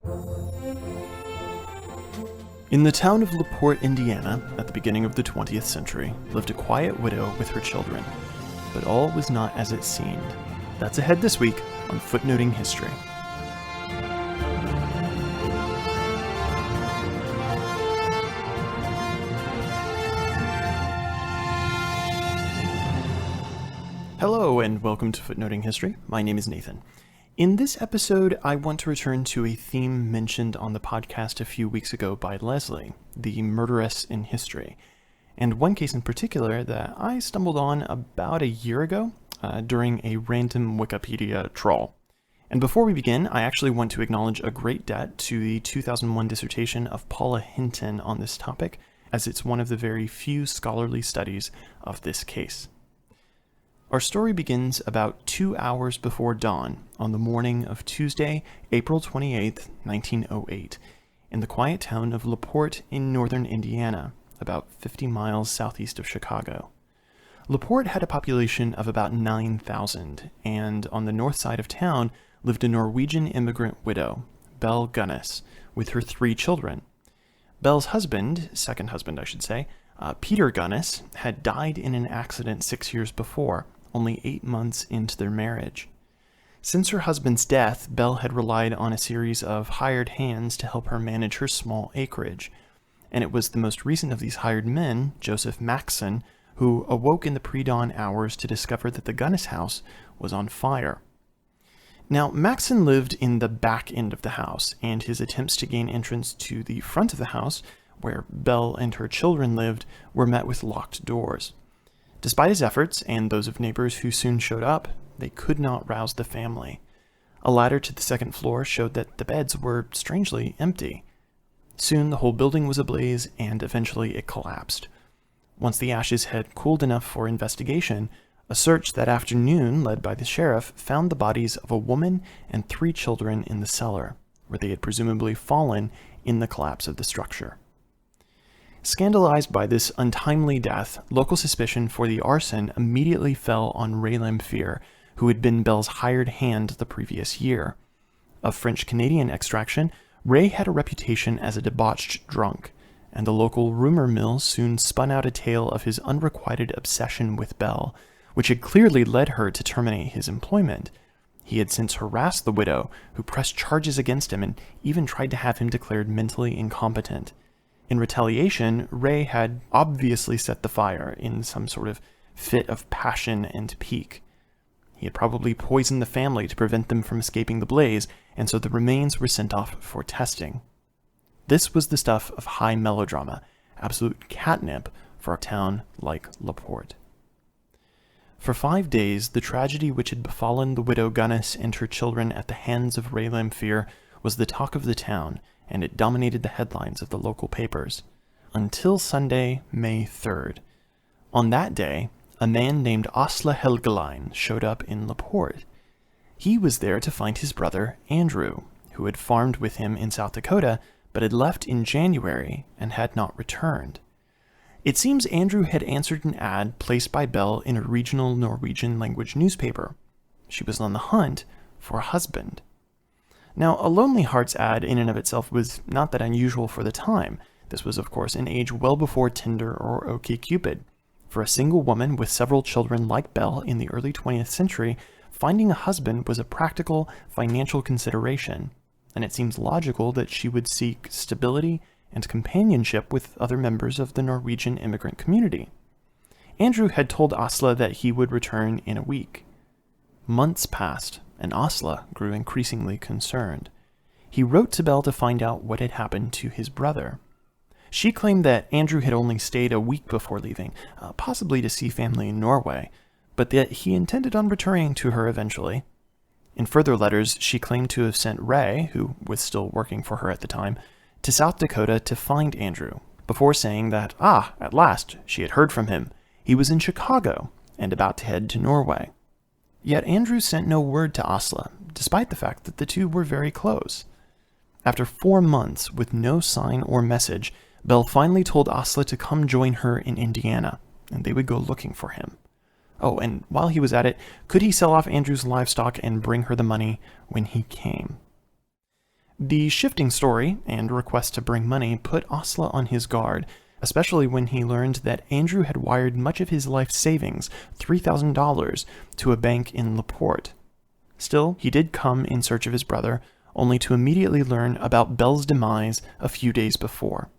In the town of LaPorte, Indiana, at the beginning of the 20th century, lived a quiet widow with her children. But all was not as it seemed. That's ahead this week on Footnoting History. Hello and welcome to Footnoting History. My name is Nathan. In this episode, I want to return to a theme mentioned on the podcast a few weeks ago by Leslie, the murderess in history, and one case in particular that I stumbled on about a year ago during a random Wikipedia trawl. And before we begin, I actually want to acknowledge a great debt to the 2001 dissertation of Paula Hinton on this topic, as it's one of the very few scholarly studies of this case. Our story begins about 2 hours before dawn on the morning of Tuesday, April 28, 1908, in the quiet town of LaPorte in northern Indiana, about 50 miles southeast of Chicago. LaPorte had a population of about 9,000, and on the north side of town lived a Norwegian immigrant widow, Belle Gunness, with her 3 children. Belle's husband, second husband I should say, Peter Gunness, had died in an accident 6 years before, only 8 months into their marriage. Since her husband's death, Belle had relied on a series of hired hands to help her manage her small acreage, and it was the most recent of these hired men, Joseph Melson, who awoke in the pre-dawn hours to discover that the Gunness house was on fire. Now, Melson lived in the back end of the house, and his attempts to gain entrance to the front of the house, where Belle and her children lived, were met with locked doors. Despite his efforts, and those of neighbors who soon showed up, they could not rouse the family. A ladder to the second floor showed that the beds were strangely empty. Soon the whole building was ablaze, and eventually it collapsed. Once the ashes had cooled enough for investigation, a search that afternoon, led by the sheriff, found the bodies of a woman and 3 children in the cellar, where they had presumably fallen in the collapse of the structure. Scandalized by this untimely death, local suspicion for the arson immediately fell on Ray Lamphere, who had been Belle's hired hand the previous year. Of French-Canadian extraction, Ray had a reputation as a debauched drunk, and the local rumor mill soon spun out a tale of his unrequited obsession with Belle, which had clearly led her to terminate his employment. He had since harassed the widow, who pressed charges against him and even tried to have him declared mentally incompetent. In retaliation, Ray had obviously set the fire in some sort of fit of passion and pique. He had probably poisoned the family to prevent them from escaping the blaze, and so the remains were sent off for testing. This was the stuff of high melodrama, absolute catnip for a town like LaPorte. For 5 days, the tragedy which had befallen the widow Gunness and her children at the hands of Ray Lamphere was the talk of the town, and it dominated the headlines of the local papers, until Sunday, May 3rd. On that day, a man named Asle Helgelein showed up in LaPorte. He was there to find his brother, Andrew, who had farmed with him in South Dakota, but had left in January and had not returned. It seems Andrew had answered an ad placed by Belle in a regional Norwegian language newspaper. She was on the hunt for a husband. Now, a Lonely Hearts ad in and of itself was not that unusual for the time. This was, of course, an age well before Tinder or OkCupid. For a single woman with several children like Belle in the early 20th century, finding a husband was a practical, financial consideration, and it seems logical that she would seek stability and companionship with other members of the Norwegian immigrant community. Andrew had told Asle that he would return in a week. Months passed, and Asle grew increasingly concerned. He wrote to Belle to find out what had happened to his brother. She claimed that Andrew had only stayed a week before leaving, possibly to see family in Norway, but that he intended on returning to her eventually. In further letters, she claimed to have sent Ray, who was still working for her at the time, to South Dakota to find Andrew, before saying that, at last, she had heard from him. He was in Chicago, and about to head to Norway. Yet Andrew sent no word to Asle, despite the fact that the two were very close. After 4 months with no sign or message, Belle finally told Asle to come join her in Indiana, and they would go looking for him. Oh, and while he was at it, could he sell off Andrew's livestock and bring her the money when he came? The shifting story and request to bring money put Osla on his guard, especially when he learned that Andrew had wired much of his life savings, $3,000, to a bank in Porte. Still, he did come in search of his brother, only to immediately learn about Belle's demise a few days before.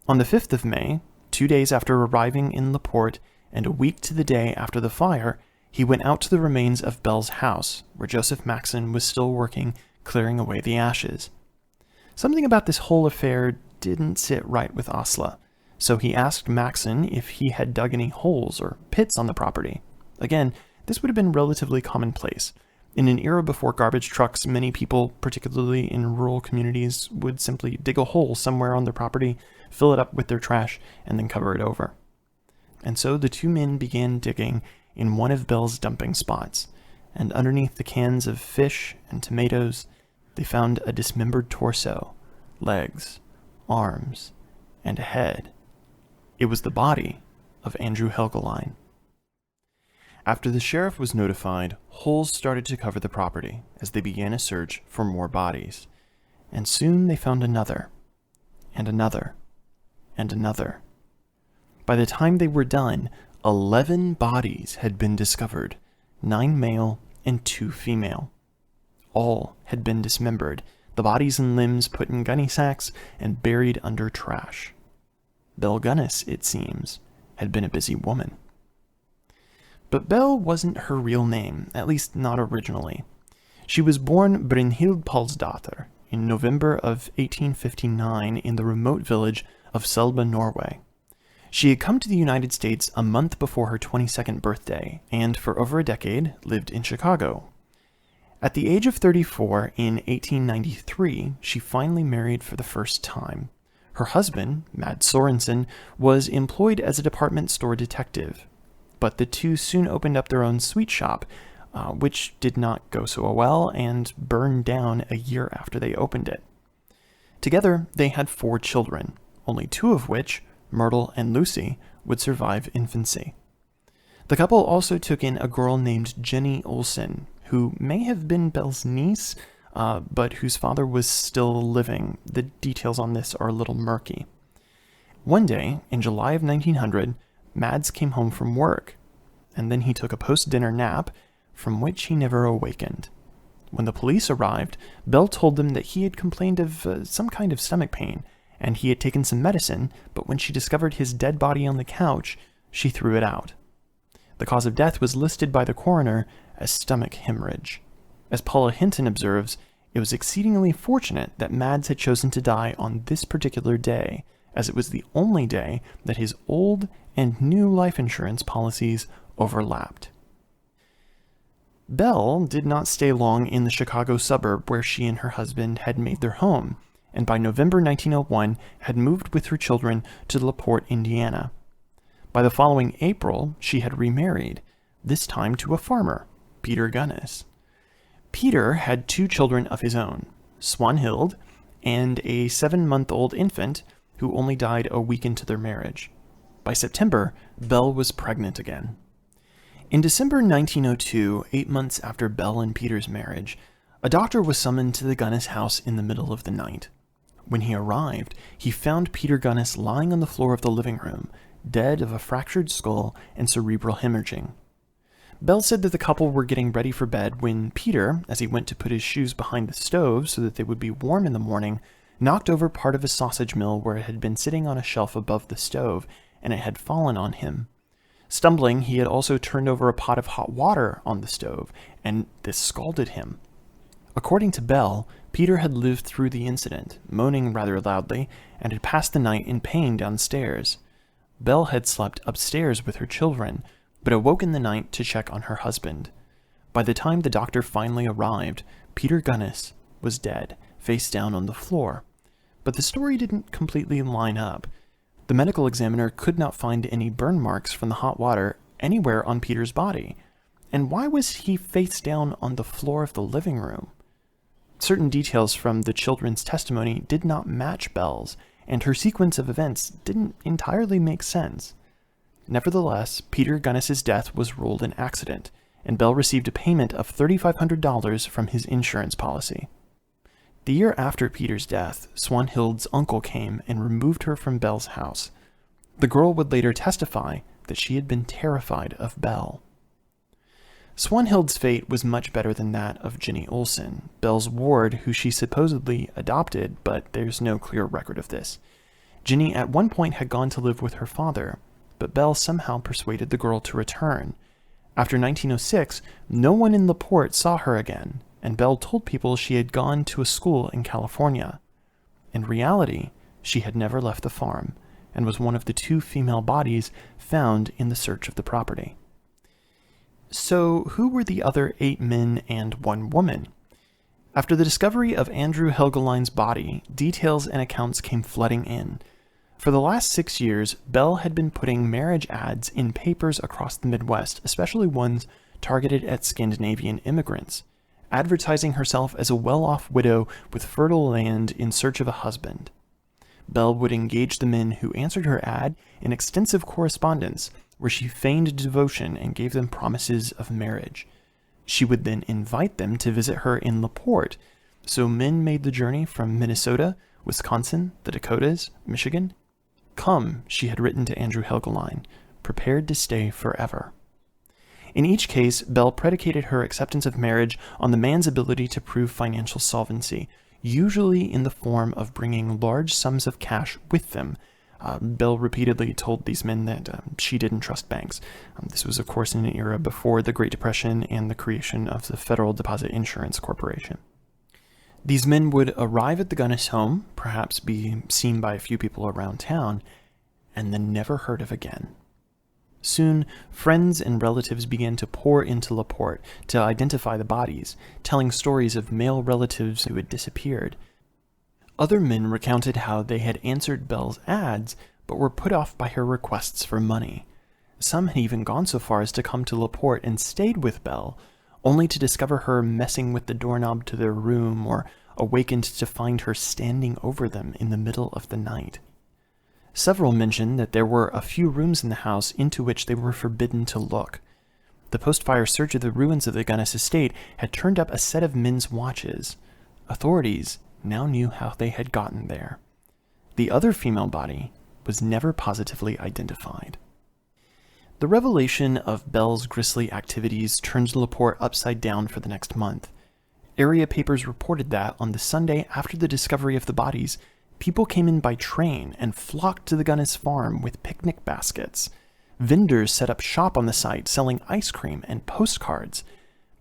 On the 5th of May, 2 days after arriving in Porte, and a week to the day after the fire, he went out to the remains of Belle's house, where Joseph Maxon was still working, clearing away the ashes. Something about this whole affair didn't sit right with Osla, so he asked Maxon if he had dug any holes or pits on the property. Again, this would have been relatively commonplace. In an era before garbage trucks, many people, particularly in rural communities, would simply dig a hole somewhere on their property, fill it up with their trash, and then cover it over. And so the two men began digging in one of Belle's dumping spots, and underneath the cans of fish and tomatoes, they found a dismembered torso, legs, arms, and a head. It was the body of Andrew Helgelien. After the sheriff was notified, holes started to cover the property as they began a search for more bodies, and soon they found another, and another, and another. By the time they were done, 11 bodies had been discovered, 9 male and 2 female. All had been dismembered, the bodies and limbs put in gunny sacks and buried under trash. Belle Gunness, it seems, had been a busy woman. But Belle wasn't her real name, at least not originally. She was born Brynhild Paulsdatter in November of 1859 in the remote village of Selba, Norway. She had come to the United States a month before her 22nd birthday, and for over a decade lived in Chicago. At the age of 34 in 1893, she finally married for the first time. Her husband, Belle Sørenson, was employed as a department store detective, but the two soon opened up their own sweet shop, which did not go so well and burned down a year after they opened it. Together, they had 4 children, only 2 of which, Myrtle and Lucy, would survive infancy. The couple also took in a girl named Jenny Olsen, who may have been Belle's niece, but whose father was still living. The details on this are a little murky. One day, in July of 1900, Mads came home from work, and then he took a post-dinner nap, from which he never awakened. When the police arrived, Belle told them that he had complained of some kind of stomach pain, and he had taken some medicine, but when she discovered his dead body on the couch, she threw it out. The cause of death was listed by the coroner as stomach hemorrhage. As Paula Hinton observes, it was exceedingly fortunate that Mads had chosen to die on this particular day, as it was the only day that his old and new life insurance policies overlapped. Belle did not stay long in the Chicago suburb where she and her husband had made their home, and by November 1901 had moved with her children to LaPorte, Indiana. By the following April, she had remarried, this time to a farmer, Peter Gunness. Peter had 2 children of his own, Swanhild and a 7-month-old infant who only died a week into their marriage. By September, Belle was pregnant again. In December 1902, 8 months after Belle and Peter's marriage, a doctor was summoned to the Gunness house in the middle of the night. When he arrived, he found Peter Gunness lying on the floor of the living room, dead of a fractured skull and cerebral hemorrhaging. Belle said that the couple were getting ready for bed when Peter, as he went to put his shoes behind the stove so that they would be warm in the morning, knocked over part of a sausage mill where it had been sitting on a shelf above the stove, and it had fallen on him. Stumbling, he had also turned over a pot of hot water on the stove, and this scalded him. According to Belle, Peter had lived through the incident, moaning rather loudly, and had passed the night in pain downstairs. Belle had slept upstairs with her children, but awoke in the night to check on her husband. By the time the doctor finally arrived, Peter Gunness was dead, face down on the floor. But the story didn't completely line up. The medical examiner could not find any burn marks from the hot water anywhere on Peter's body. And why was he face down on the floor of the living room? Certain details from the children's testimony did not match Belle's, and her sequence of events didn't entirely make sense. Nevertheless, Peter Gunness's death was ruled an accident, and Belle received a payment of $3,500 from his insurance policy. The year after Peter's death, Swanhild's uncle came and removed her from Belle's house. The girl would later testify that she had been terrified of Belle. Swanhild's fate was much better than that of Jenny Olsen, Belle's ward, who she supposedly adopted, but there's no clear record of this. Jenny at one point had gone to live with her father, but Belle somehow persuaded the girl to return. After 1906, no one in Porte saw her again, and Belle told people she had gone to a school in California. In reality, she had never left the farm, and was one of the 2 female bodies found in the search of the property. So, who were the other 8 men and 1 woman? After the discovery of Andrew Helgeline's body, details and accounts came flooding in. For the last 6 years, Belle had been putting marriage ads in papers across the Midwest, especially ones targeted at Scandinavian immigrants, advertising herself as a well-off widow with fertile land in search of a husband. Belle would engage the men who answered her ad in extensive correspondence, where she feigned devotion and gave them promises of marriage. She would then invite them to visit her in Porte, so men made the journey from Minnesota, Wisconsin, the Dakotas, Michigan. "Come," she had written to Andrew Helgeline, "prepared to stay forever." In each case, Belle predicated her acceptance of marriage on the man's ability to prove financial solvency, usually in the form of bringing large sums of cash with them. Belle repeatedly told these men that she didn't trust banks. This was, of course, in an era before the Great Depression and the creation of the Federal Deposit Insurance Corporation. These men would arrive at the Gunness home, perhaps be seen by a few people around town, and then never heard of again. Soon, friends and relatives began to pour into Porte to identify the bodies, telling stories of male relatives who had disappeared. Other men recounted how they had answered Belle's ads, but were put off by her requests for money. Some had even gone so far as to come to Porte and stayed with Belle, only to discover her messing with the doorknob to their room, or awakened to find her standing over them in the middle of the night. Several mentioned that there were a few rooms in the house into which they were forbidden to look. The post-fire search of the ruins of the Gunness estate had turned up a set of men's watches. Authorities now knew how they had gotten there. The other female body was never positively identified. The revelation of Belle's grisly activities turned Porte upside down for the next month. Area papers reported that on the Sunday after the discovery of the bodies, people came in by train and flocked to the Gunness farm with picnic baskets. Vendors set up shop on the site selling ice cream and postcards.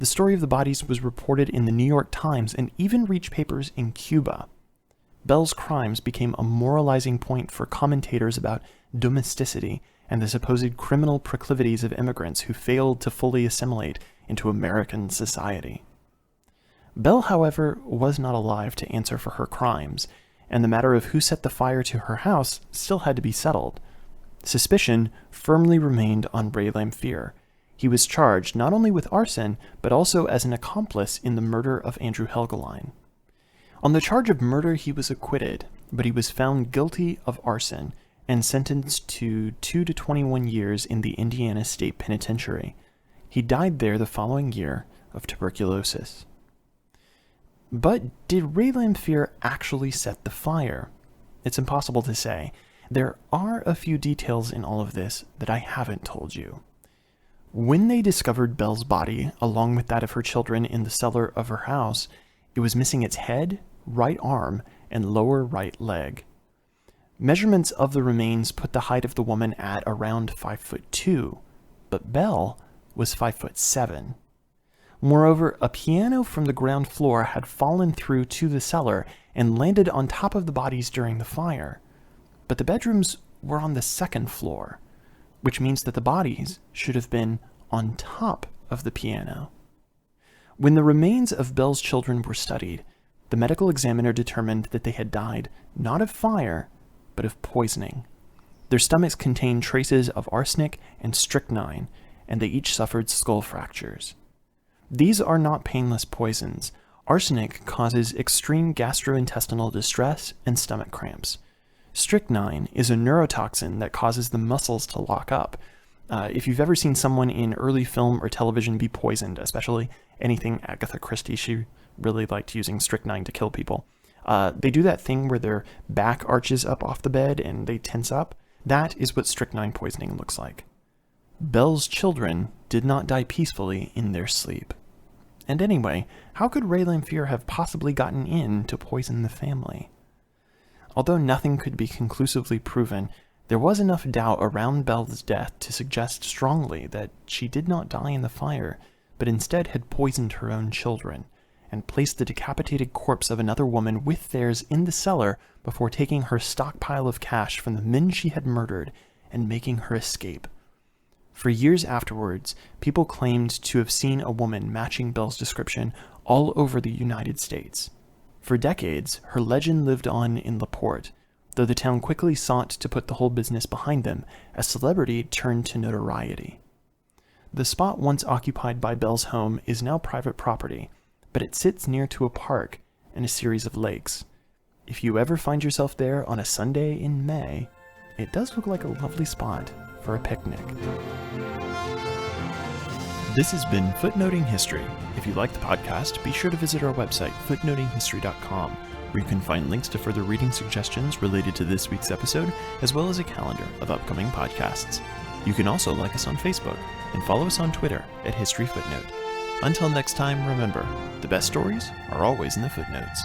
The story of the bodies was reported in the New York Times and even reached papers in Cuba. Belle's crimes became a moralizing point for commentators about domesticity and the supposed criminal proclivities of immigrants who failed to fully assimilate into American society. Belle, however, was not alive to answer for her crimes, and the matter of who set the fire to her house still had to be settled. Suspicion firmly remained on Ray Lamphere. He was charged not only with arson, but also as an accomplice in the murder of Andrew Helgeline. On the charge of murder, he was acquitted, but he was found guilty of arson and sentenced to 2 to 21 years in the Indiana State Penitentiary. He died there the following year of tuberculosis. But did Ray Lamphere actually set the fire? It's impossible to say. There are a few details in all of this that I haven't told you. When they discovered Belle's body, along with that of her children, in the cellar of her house, it was missing its head, right arm, and lower right leg. Measurements of the remains put the height of the woman at around 5'2", but Belle was 5'7". Moreover, a piano from the ground floor had fallen through to the cellar and landed on top of the bodies during the fire. But the bedrooms were on the second floor, which means that the bodies should have been on top of the piano. When the remains of Belle's children were studied, the medical examiner determined that they had died not of fire, but of poisoning. Their stomachs contained traces of arsenic and strychnine, and they each suffered skull fractures. These are not painless poisons. Arsenic causes extreme gastrointestinal distress and stomach cramps. Strychnine is a neurotoxin that causes the muscles to lock up. If you've ever seen someone in early film or television be poisoned, especially anything Agatha Christie, she really liked using strychnine to kill people. They do that thing where their back arches up off the bed and they tense up. That is what strychnine poisoning looks like. Belle's children did not die peacefully in their sleep. And anyway, how could Ray Lamphere have possibly gotten in to poison the family? Although nothing could be conclusively proven, there was enough doubt around Belle's death to suggest strongly that she did not die in the fire, but instead had poisoned her own children, and placed the decapitated corpse of another woman with theirs in the cellar before taking her stockpile of cash from the men she had murdered and making her escape. For years afterwards, people claimed to have seen a woman matching Belle's description all over the United States. For decades, her legend lived on in Porte, though the town quickly sought to put the whole business behind them as celebrity turned to notoriety. The spot once occupied by Belle's home is now private property, but it sits near to a park and a series of lakes. If you ever find yourself there on a Sunday in May, it does look like a lovely spot for a picnic. This has been Footnoting History. If you like the podcast, be sure to visit our website, footnotinghistory.com, where you can find links to further reading suggestions related to this week's episode, as well as a calendar of upcoming podcasts. You can also like us on Facebook and follow us on Twitter at History Footnote. Until next time, remember, the best stories are always in the footnotes.